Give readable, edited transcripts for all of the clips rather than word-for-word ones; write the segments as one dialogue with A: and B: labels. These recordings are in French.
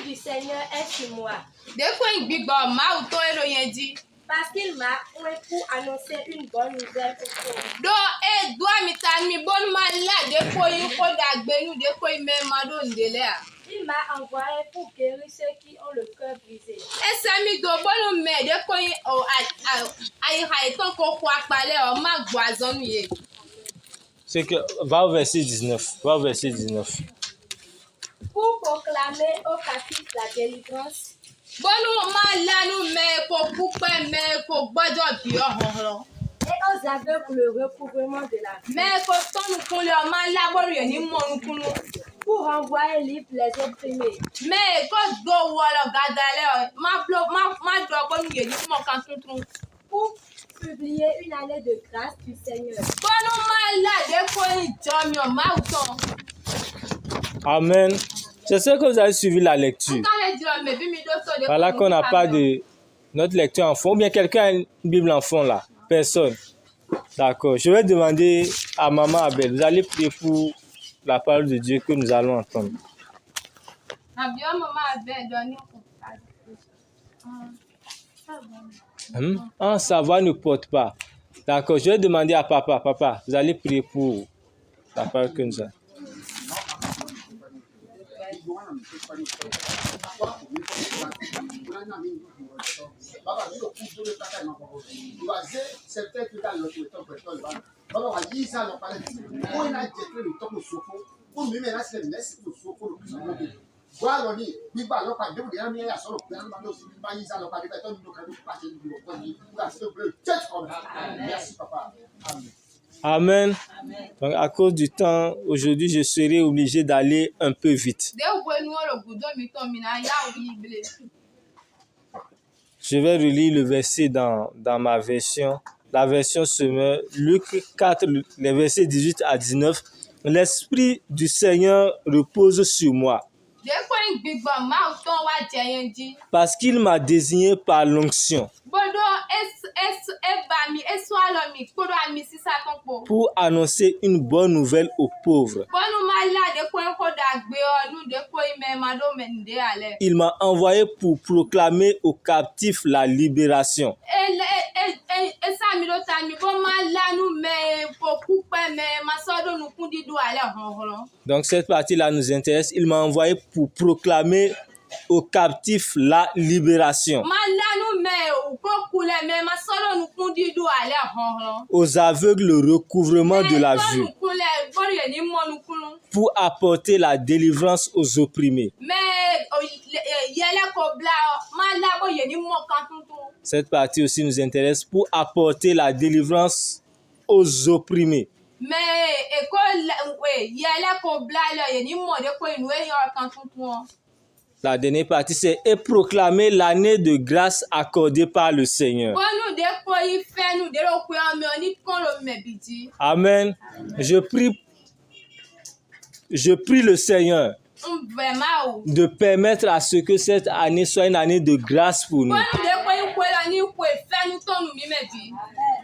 A: du Seigneur est sur moi. Parce qu'il m'a oint pour annoncer une bonne nouvelle aux pauvres. Il m'a envoyé pour guérir ceux qui ont le cœur brisé.
B: C'est que, va au verset 19. Va au verset 19.
A: Pour proclamer aux captifs la délivrance et aux aveugles le recouvrement de la vue. Pour renvoyer libres les opprimés. Pour publier une année de grâce du Seigneur.
B: Amen. J'espère que vous avez suivi la lecture. Voilà qu'on n'a pas de notre lecture en fond. Ou bien quelqu'un a une Bible en fond là. Personne. D'accord. Je vais demander à Maman Abel. Vous allez prier pour la parole de Dieu que nous allons entendre. Ah, sa voix ne porte pas. D'accord. Je vais demander à Papa. Papa, vous allez prier pour la parole que nous allons. Amen. Donc, à cause du temps, aujourd'hui, je serai obligé d'aller un peu vite. Je vais relire le verset dans ma version. La version Semeur, Luc 4, les versets 18 à 19. L'Esprit du Seigneur repose sur moi, parce qu'il m'a désigné par l'onction pour annoncer une bonne nouvelle aux pauvres. Il m'a envoyé pour proclamer aux captifs la libération. Donc cette partie-là nous intéresse. Il m'a envoyé pour proclamer aux captifs la libération, aux aveugles le recouvrement de la vue, pour apporter la délivrance aux opprimés. Cette partie aussi nous intéresse, pour apporter la délivrance aux opprimés. La dernière partie, c'est et proclamer l'année de grâce accordée par le Seigneur. Amen. Je prie le Seigneur de permettre à ce que cette année soit une année de grâce pour nous.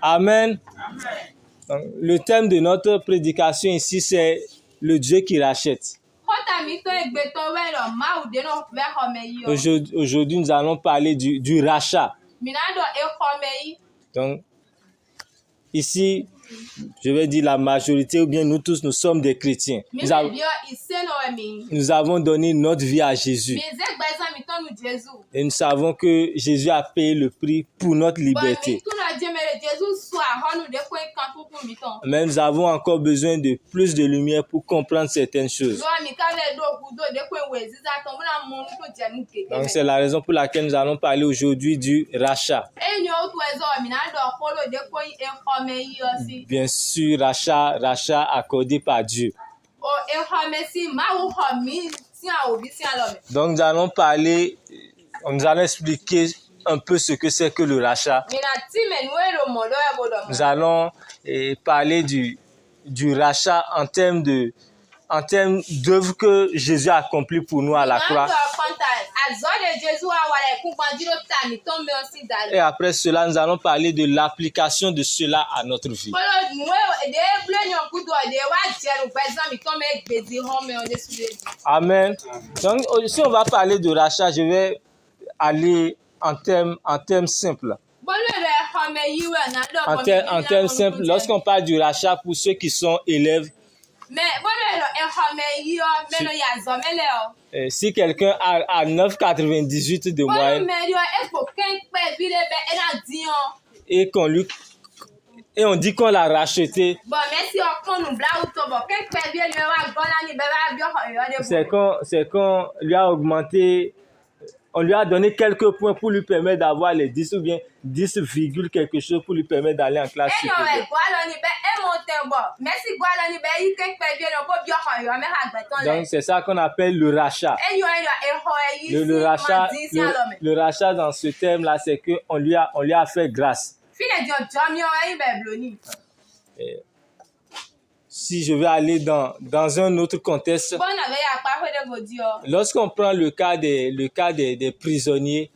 B: Amen. Le thème de notre prédication ici, c'est le Dieu qui rachète. Aujourd'hui, nous allons parler du rachat. Donc, ici, je vais dire la majorité, ou bien nous tous, nous sommes des chrétiens. Nous avons donné notre vie à Jésus. Et nous savons que Jésus a payé le prix pour notre liberté. Mais nous avons encore besoin de plus de lumière pour comprendre certaines choses. Donc c'est la raison pour laquelle nous allons parler aujourd'hui du rachat. Bien sûr, rachat accordé par Dieu. Donc nous allons parler, nous allons expliquer un peu ce que c'est que le rachat. Nous allons parler du rachat en termes d'œuvre que Jésus a accompli pour nous à la croix. Et après cela, nous allons parler de l'application de cela à notre vie. Amen. Donc, si on va parler de rachat, je vais aller en termes simples. En termes simples, lorsqu'on parle du rachat pour ceux qui sont élèves, si quelqu'un a 9,98 de moyenne et on dit qu'on l'a racheté, c'est qu'on lui a augmenté, on lui a donné quelques points pour lui permettre d'avoir les 10 ou bien 10, quelque chose pour lui permettre d'aller en classe supérieure. Donc c'est ça qu'on appelle le rachat. Le rachat dans ce terme-là, c'est qu'on lui a fait grâce. Si je vais aller dans un autre contexte, lorsqu'on prend le cas des prisonniers,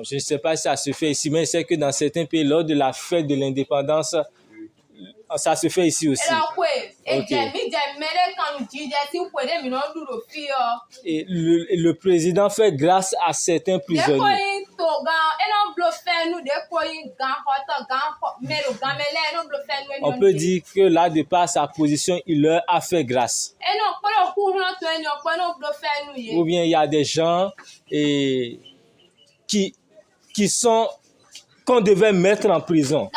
B: je ne sais pas si ça se fait ici, mais je sais que dans certains pays, lors de la fête de l'indépendance, ça se fait ici aussi. Okay. Et le président fait grâce à certains prisonniers. On peut dire que là, de par sa position, il leur a fait grâce. Ou bien il y a des gens qu'on devait mettre en prison.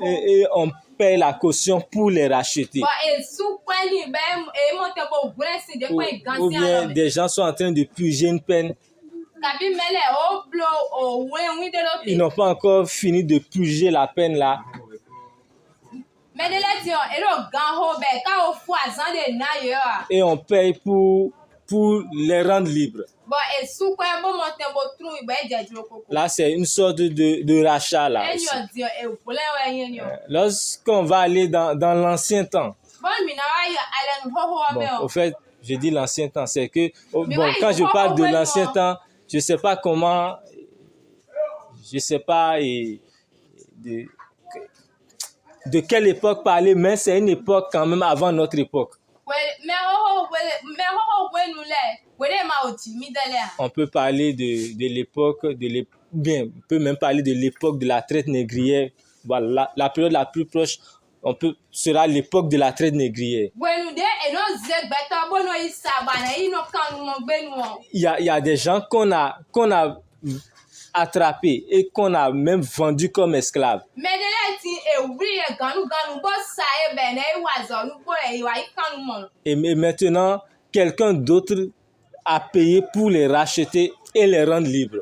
B: Et on paie la caution pour les racheter. Ou bien des gens sont en train de purger une peine. Ils n'ont pas encore fini de purger la peine là. Et on paye pour les rendre libres. Là, c'est une sorte de rachat là aussi. Lorsqu'on va aller dans l'ancien temps, au fait, je dis l'ancien temps, c'est que, quand je parle de l'ancien temps, je ne sais pas comment, je ne sais pas de quelle époque parler, mais c'est une époque quand même avant notre époque. On peut parler de l'époque, bien, on peut même parler de l'époque de la traite négrière. Voilà, la période la plus proche sera l'époque de la traite négrière. Il y a des gens qu'on a attrapés et qu'on a même vendus comme esclaves. Et maintenant, quelqu'un d'autre a payé pour les racheter et les rendre libres.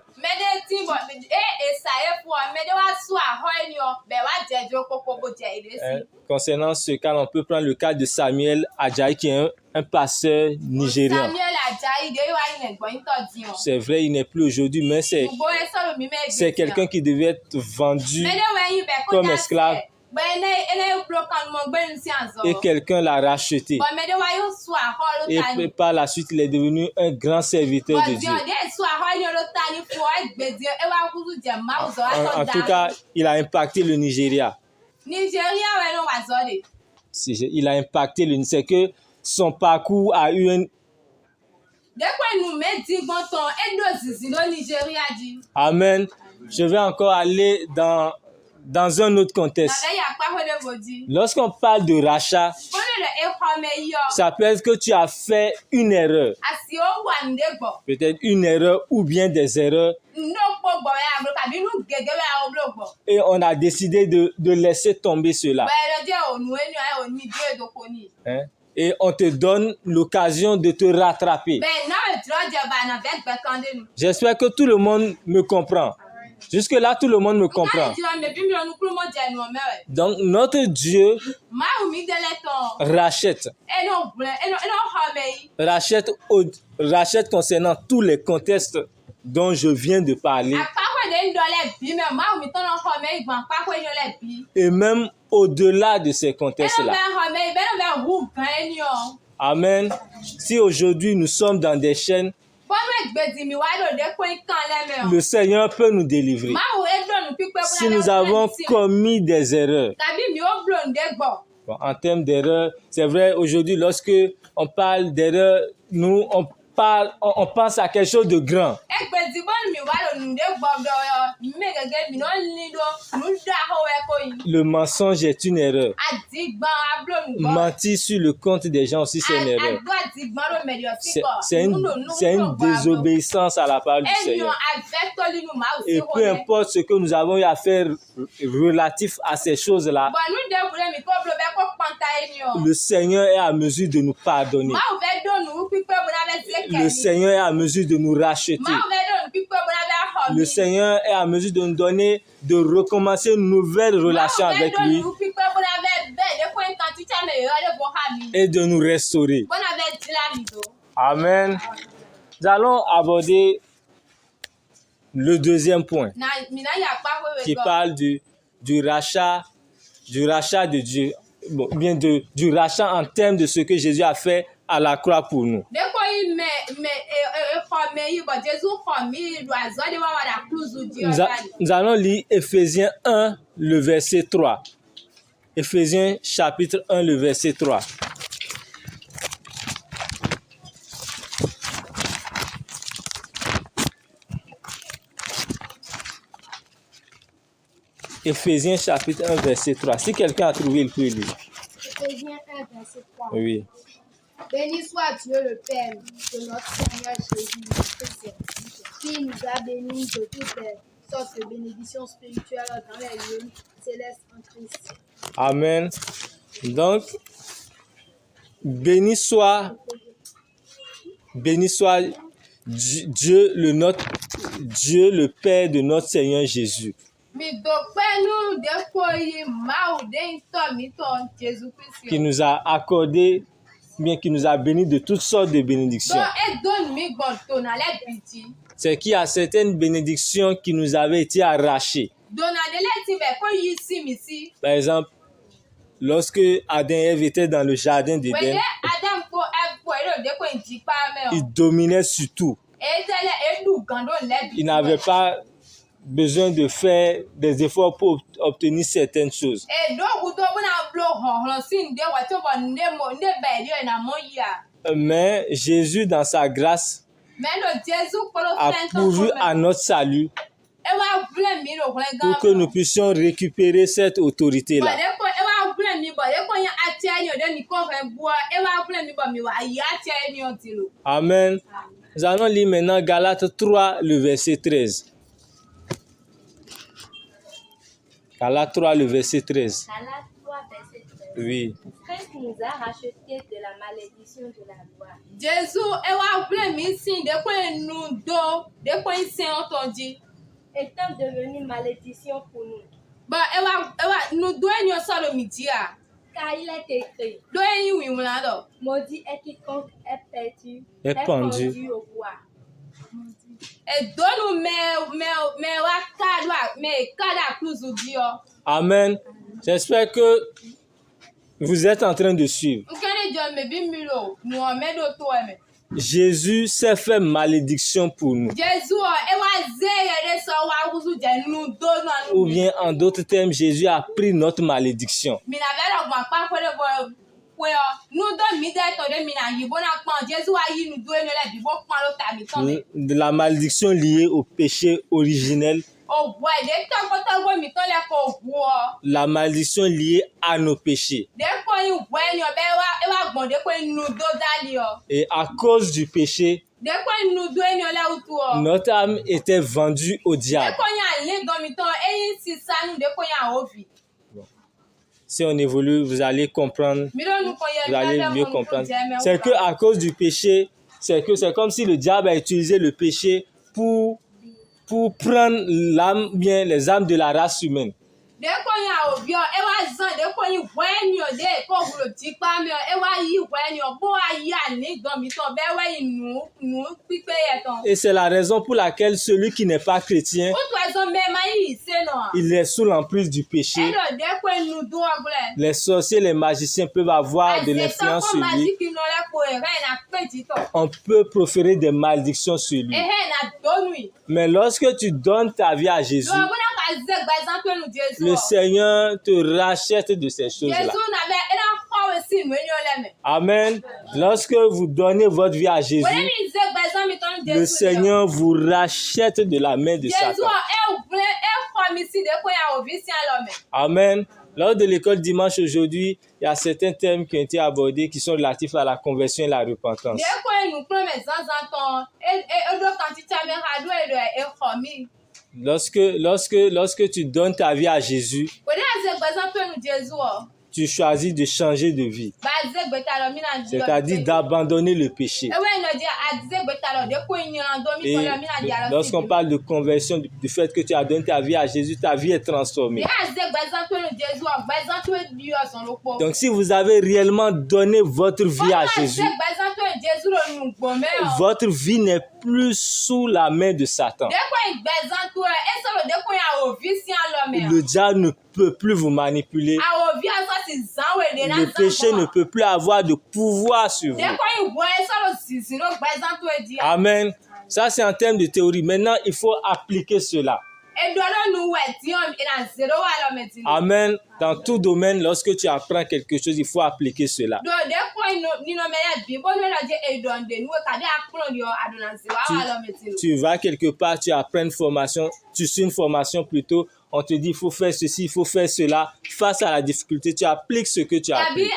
B: Concernant ce cas, on peut prendre le cas de Samuel Adjaye, qui est un pasteur nigérian. C'est vrai, il n'est plus aujourd'hui, mais c'est quelqu'un qui devait être vendu comme esclave. Et quelqu'un l'a racheté. Et par la suite, il est devenu un grand serviteur de Dieu. En tout cas, il a impacté le Nigeria. Il a impacté le Nigeria. C'est que son parcours a eu un... Amen. Je vais encore aller dans un autre contexte. Lorsqu'on parle de rachat, ça peut être que tu as fait une erreur. Peut-être une erreur ou bien des erreurs. Et on a décidé de laisser tomber cela. Hein? Et on te donne l'occasion de te rattraper. J'espère que tout le monde me comprend. Jusque-là, tout le monde me comprend. Donc, notre Dieu rachète. Rachète concernant tous les contextes dont je viens de parler. Et même au-delà de ces contextes-là. Amen. Si aujourd'hui nous sommes dans des chaînes, le Seigneur peut nous délivrer. Si nous avons commis des erreurs, bon, en termes d'erreurs, c'est vrai, aujourd'hui, lorsque on parle d'erreurs, nous, on pense à quelque chose de grand. Le mensonge est une erreur. Mentir sur le compte des gens aussi, c'est une erreur. C'est une désobéissance à la parole du Seigneur. Et peu importe ce que nous avons eu à faire relatif à ces choses-là, le Seigneur est à mesure de nous pardonner. Le Seigneur est à mesure de nous racheter. Le Seigneur est à mesure de nous donner, de recommencer une nouvelle relation avec lui et de nous restaurer. Amen. Nous allons aborder le deuxième point qui parle du rachat de Dieu, bon, bien du rachat en termes de ce que Jésus a fait à la croix pour nous. Nous allons lire Éphésiens 1, le verset 3. Éphésiens chapitre 1, le verset 3. Éphésiens chapitre 1, verset 3. Si quelqu'un a trouvé, il peut lire.
A: Éphésiens 1, verset 3.
B: Oui.
A: Béni soit Dieu le Père de notre Seigneur Jésus-Christ, qui nous a bénis de toutes les sortes de bénédictions spirituelles dans les lieux célestes en Christ.
B: Amen. Donc, béni soit Dieu le Père de notre Seigneur Jésus. Qui nous a accordé, bien qui nous a bénis de toutes sortes de bénédictions. C'est qu'il y a certaines bénédictions qui nous avaient été arrachées. Par exemple, lorsque Adam et Ève étaient dans le jardin d'Éden, ils dominaient sur tout. Ils n'avaient pas besoin de faire des efforts pour obtenir certaines choses. Mais Jésus, dans sa grâce, a pourvu à notre salut pour que nous puissions récupérer cette autorité-là. Amen. Nous allons lire maintenant Galates 3, le verset 13. Galates 3, le verset 13.
C: Galates 3, verset 13.
B: Oui.
C: Christ nous a rachetés de la malédiction de la loi. Étant devenu malédiction pour nous. Car il est écrit, maudit est quiconque est pendu au bois.
B: Amen. J'espère que vous êtes en train de suivre. Jésus s'est fait malédiction pour nous. Ou bien en d'autres termes, Jésus a pris notre malédiction. La malédiction liée au péché originel. La malédiction liée à nos péchés. Et à cause du péché, notre âme était vendue au diable. Si on évolue, vous allez comprendre, vous allez mieux comprendre. C'est que à cause du péché, c'est comme si le diable a utilisé le péché pour prendre l'âme, bien les âmes de la race humaine. Et c'est la raison pour laquelle celui qui n'est pas chrétien, il est sous l'emprise du péché. Les sorciers, les magiciens peuvent avoir de l'influence sur lui on peut proférer des malédictions sur lui. Mais lorsque tu donnes ta vie à Jésus, le Seigneur te rachète de ces choses-là. Amen. Lorsque vous donnez votre vie à Jésus, le Seigneur vous rachète de la main de Satan. Amen. Lors de l'école dimanche aujourd'hui, il y a certains thèmes qui ont été abordés qui sont relatifs à la conversion et la repentance. Lorsque tu donnes ta vie à Jésus, tu choisis de changer de vie, c'est-à-dire d'abandonner le péché. Et lorsqu'on parle de conversion, du fait que tu as donné ta vie à Jésus, ta vie est transformée. Donc si vous avez réellement donné votre vie à Jésus, votre vie n'est plus sous la main de Satan. Le diable ne peut plus vous manipuler. Le péché ne peut plus avoir de pouvoir sur vous. Amen. Ça, c'est en termes de théorie. Maintenant, il faut appliquer cela. Amen. Dans tout domaine, lorsque tu apprends quelque chose, il faut appliquer cela. Tu vas quelque part, tu apprends une formation, tu suis une formation plutôt, on te dit il faut faire ceci, il faut faire cela. Face à la difficulté, tu appliques ce que tu as appris.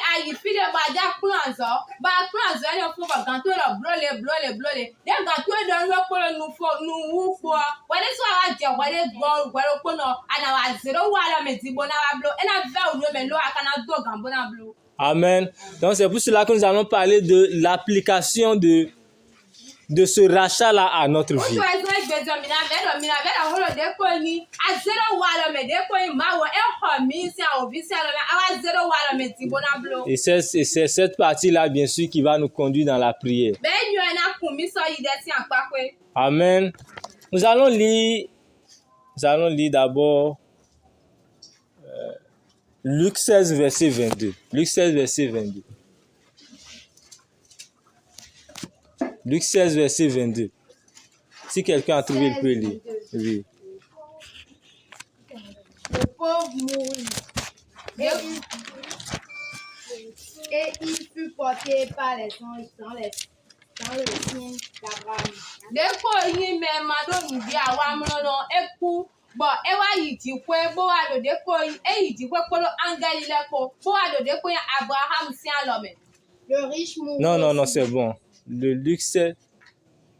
B: Amen. Donc c'est pour cela que nous allons parler de l'application de ce rachat-là à notre vie. Et c'est cette partie-là, bien sûr, qui va nous conduire dans la prière. Amen. Nous allons lire d'abord Luc 16, verset 22. Luc 16, verset 22. Luc 16, verset 22. Si quelqu'un a trouvé, il peut lire. Oui.
A: Le pauvre mourut. Et il fut porté par les anges dans le signe d'Abraham. Le riche mourut.
B: Non, c'est bon. Le Luc 16.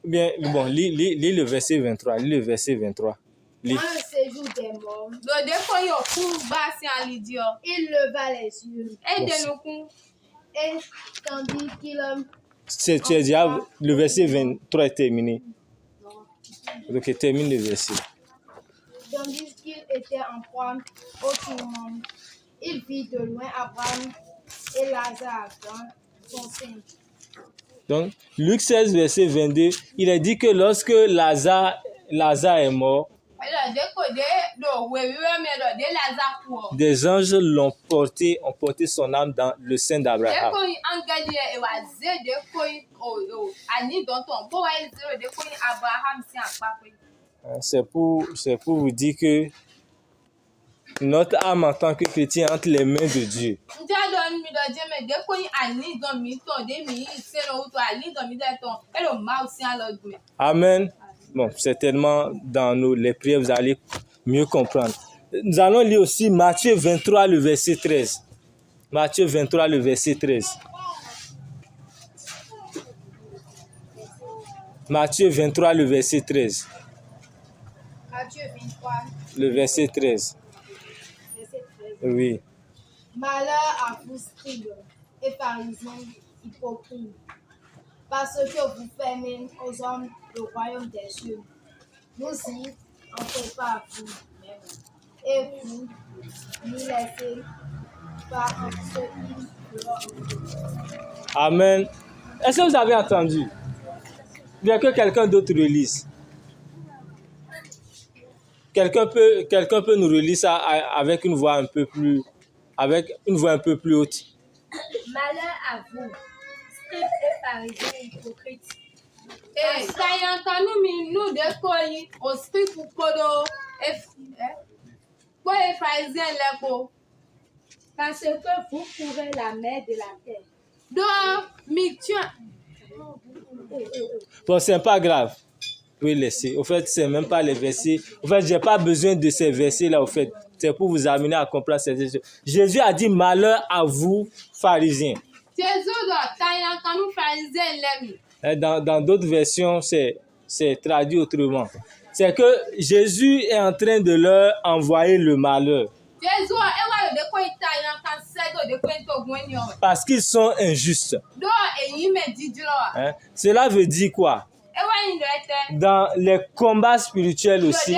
B: Bien, bon, lis le verset 23. Lis le verset 23. Lis.
A: Dans le séjour des morts, il leva les yeux. Et tandis qu'il
B: Tu as dit, le verset 23 est terminé. Donc, termine le verset.
A: Tandis qu'il était en proie au tourment, il vit de loin Abraham et Lazare dans son sein.
B: Donc, Luc 16, verset 22, il est dit que lorsque Lazare est mort, des anges ont porté son âme dans le sein d'Abraham. C'est pour vous dire que notre âme en tant que chrétien entre les mains de Dieu. Amen. Bon, certainement dans les prières, vous allez mieux comprendre. Nous allons lire aussi Matthieu 23, le verset 13. Matthieu 23, le verset 13. Matthieu 23, le verset 13.
A: Matthieu 23,
B: le verset 13.
A: verset 13.
B: Oui.
A: Malheur à vous, scribes et pharisiens hypocrites, parce que vous fermez aux hommes le royaume des cieux. Vous y entrez pas vous-même, et vous n'y laissez pas ce qui feront entrer.
B: Amen. Est-ce que vous avez entendu? Bien que quelqu'un d'autre relise. Quelqu'un peut nous relire ça avec une voix un peu plus haute.
C: Malheur à vous, scribes et pharisiens hypocrites.
D: Eh, quand nous de quoi au street pour podo quoi les pharisiens là quoi.
C: Parce que vous couvrez la mer de la terre.
D: Donc, mi tu
B: Bon, c'est pas grave. Oui, laissez. Au fait, c'est même pas les versets. Au fait, j'ai pas besoin de ces versets-là, au fait. C'est pour vous amener à comprendre ces choses. Jésus a dit malheur à vous, pharisiens.
D: quand nous pharisiens là.
B: Dans d'autres versions, c'est traduit autrement. C'est que Jésus est en train de leur envoyer le malheur. Parce qu'ils sont injustes. Hein? Cela veut dire quoi? Dans les combats spirituels aussi,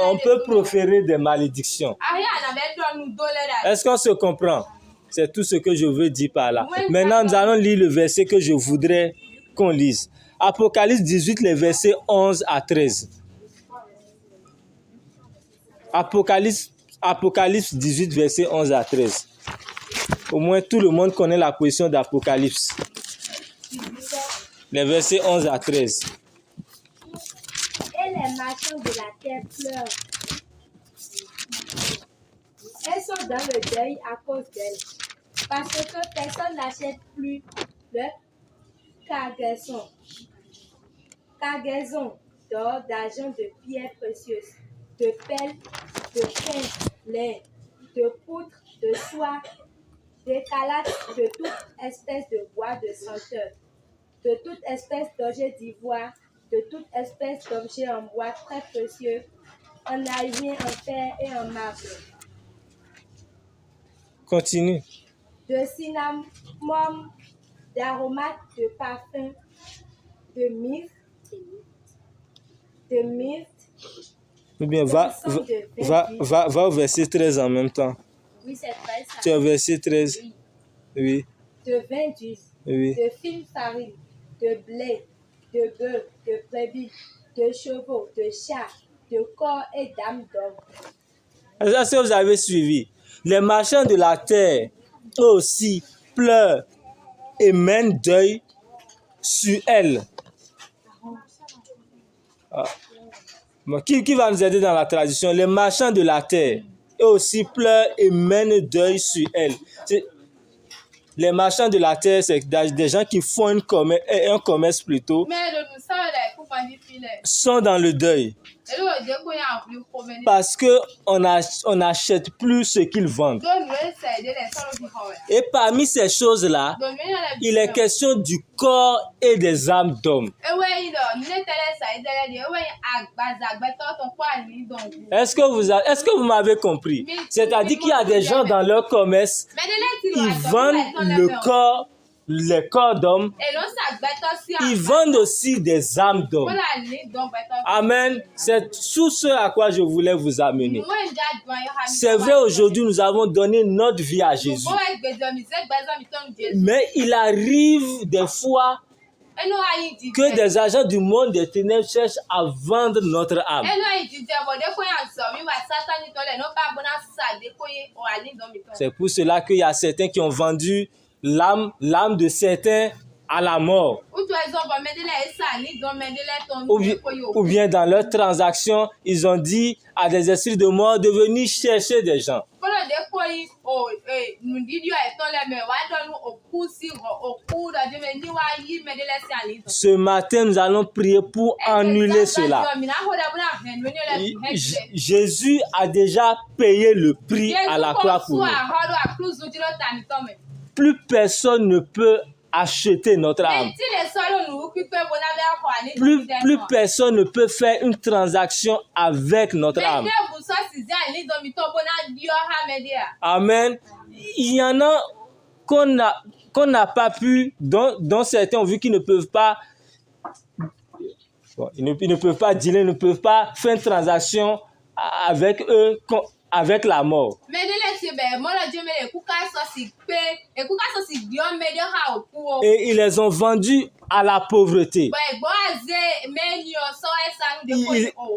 B: on peut proférer des malédictions. Est-ce qu'on se comprend? C'est tout ce que je veux dire par là. Maintenant, nous allons lire le verset que je voudrais qu'on lise. Apocalypse 18, les versets 11 à 13. Apocalypse 18, versets 11 à 13. Au moins, tout le monde connaît la position d'Apocalypse. Les versets 11 à 13.
C: Et les marchands de la terre pleurent. Elles sont dans le deuil à cause d'elles. Parce que personne n'achète plus de cargaison d'or, d'argent, de pierres précieuses, de perles, de fin lin, de poudre, de soie, d'écarlate, de toute espèce de bois de senteur, de toute espèce d'objet d'ivoire, de toute espèce d'objet en bois très précieux, en acier, en fer et en marbre.
B: Continue.
C: De cinnamome, d'aromates, de parfum, de myrrhe,
B: Ou bien, va au verset 13 en même temps.
C: Oui, c'est vrai ça.
B: Tu as verset 13.
C: Oui.
B: Oui.
C: De vin d'huile,
B: Oui.
C: de fine farine, de blé, de bœuf, de brebis, de chevaux, de chats, de corps et d'âmes d'hommes.
B: Est-ce que vous avez suivi? Les marchands de la terre eux aussi pleurent et mènent deuil sur elle. Ah. Bon, qui va nous aider dans la tradition? Les marchands de la terre eux aussi pleurent et mènent deuil sur elle. Les marchands de la terre, c'est des gens qui font un commerce plutôt, sont dans le deuil. Parce qu'on n'achète plus ce qu'ils vendent. Et parmi ces choses-là, il est question du corps et des âmes d'hommes. Est-ce que vous m'avez compris? C'est-à-dire qu'il y a des gens dans leur commerce, ils vendent les corps d'hommes, ils vendent aussi des âmes d'hommes. Amen. C'est tout ce à quoi je voulais vous amener. C'est vrai, aujourd'hui, nous avons donné notre vie à Jésus. Mais il arrive des fois que des agents du monde des ténèbres cherchent à vendre notre âme. C'est pour cela qu'il y a certains qui ont vendu l'âme de certains à la mort. Ou bien dans leurs transactions, ils ont dit à des esprits de mort de venir chercher des gens. Ce matin, nous allons prier pour annuler cela. Jésus a déjà payé le prix à la croix pour nous. Plus personne ne peut acheter notre âme. Plus personne ne peut faire une transaction avec notre âme. Amen. Il y en a qu'on n'a pas pu, dont certains ont vu qu'ils ne peuvent pas, ils ne peuvent pas dealer, ils ne peuvent pas faire une transaction avec eux, avec la mort. Et ils les ont vendus à la pauvreté.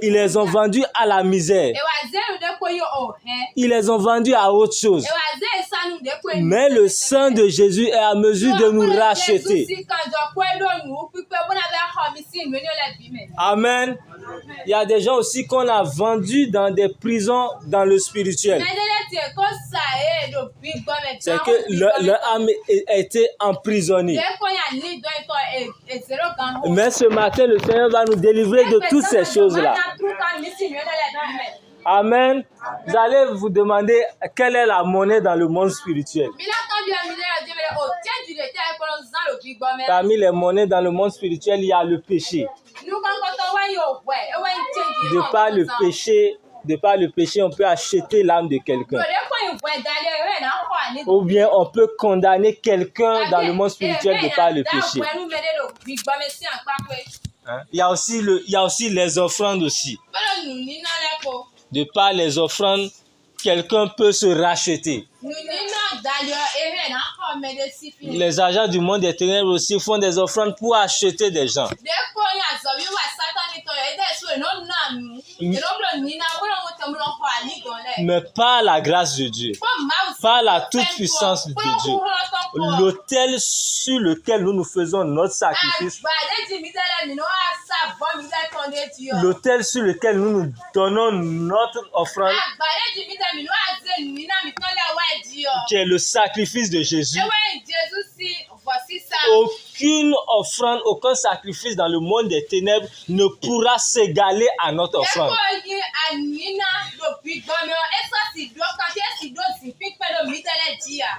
B: Ils les ont vendus à la misère. Ils les ont vendus à autre chose. Mais le sang de Jésus est à mesure de nous racheter. Amen. Il y a des gens aussi qu'on a vendus dans des prisons dans le spirituel. C'est que leur âme a été emprisonnée. Mais ce matin, le Seigneur va nous délivrer de toutes ces choses-là. Amen. Vous allez vous demander quelle est la monnaie dans le monde spirituel. Parmi les monnaies dans le monde spirituel, il y a le péché. De par le péché, on peut acheter l'âme de quelqu'un. Ou bien on peut condamner quelqu'un dans le monde spirituel de par le péché. Hein? Il y a aussi les offrandes aussi. De par les offrandes, quelqu'un peut se racheter. Les agents du monde des ténèbres aussi font des offrandes pour acheter des gens. Mais par la grâce de Dieu, par la toute-puissance de Dieu, l'autel sur lequel nous faisons notre sacrifice, l'autel sur lequel nous donnons notre offrande, qui est le sacrifice de Jésus. Aucune offrande, aucun sacrifice dans le monde des ténèbres ne pourra s'égaler à notre offrande.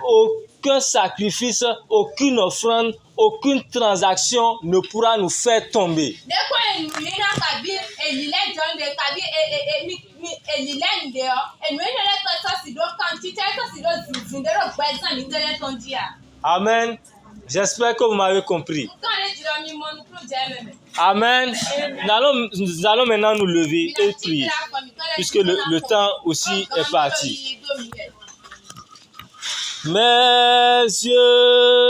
B: Aucun sacrifice, aucune offrande, aucune transaction ne pourra nous faire tomber. Amen. J'espère que vous m'avez compris. Amen. Nous allons maintenant nous lever et prier, puisque le temps aussi est parti. Mes yeux